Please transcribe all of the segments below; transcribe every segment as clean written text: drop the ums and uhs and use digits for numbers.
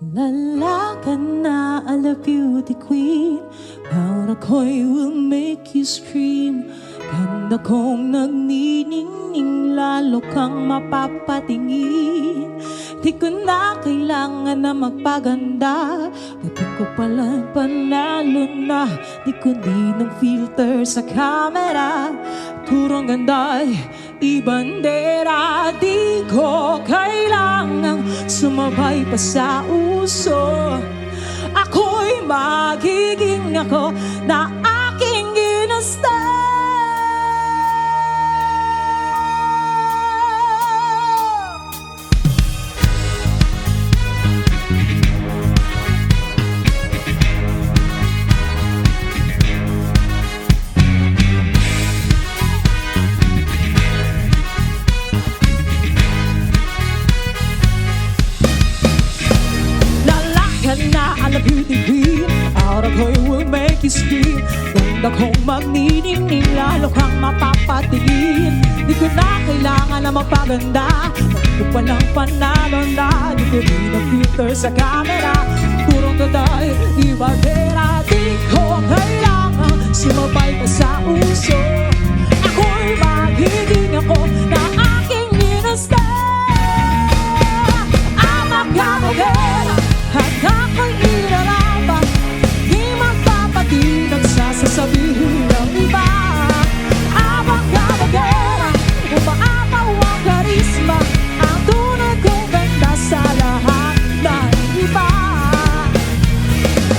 Kilala ka na, ala beauty queen. Bawat ako'y will make you scream. Ganda kong nagniningning, lalo kang mapapatingin. Di ko na kailangan na magpaganda, gabi ko pala panalo na. Di ko di ng filter sa camera, turong ganda'y ibandera. Di ko kailangang sumabay pa sa uso. Ako'y magiging ako na aking ginusto. Na ala beauty queen, out of her will make you scream. Ganda kong magniningning, lalo kang mapapatingin. Di ko na kailangan na magpaganda, di ko palang panalo na. Di ko di na filter sa camera, purong ganda'y ibandera. Di ko kailangan sumabay pa sa uso. Ako'y magiging ako na aking ginusto. I'm a camera, at ako'y inarapa. Di magpapatinag sa sasabihin ng iba. Abang kabagera, umaapaw ang karisma, ang tunay kong ganda sa lahat ng iba.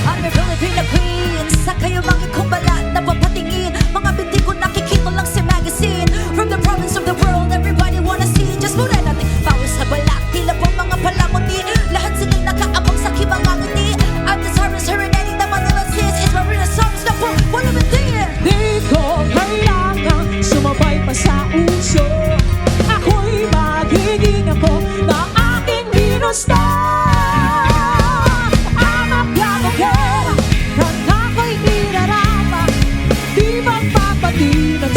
I'm a Filipina queen, sa kayo mga kumbalat na papatingin. Mga binti ko nakikita lang sa magazine. From the province of the world, everybody wanna see. Just muna natin pawis sa balat, tila po mga palamuti. Lahat silang nakaabang sa kibang ngiti. I'm the Taurus serenading the Manila seas. It's Marina songs na po, wala bintiin. Di ko kailangan sumabay pa sa uso. Ako'y magiging ako na aking ginusto. I'm a kabagera, at ako'y inarapa. Di magpapatinag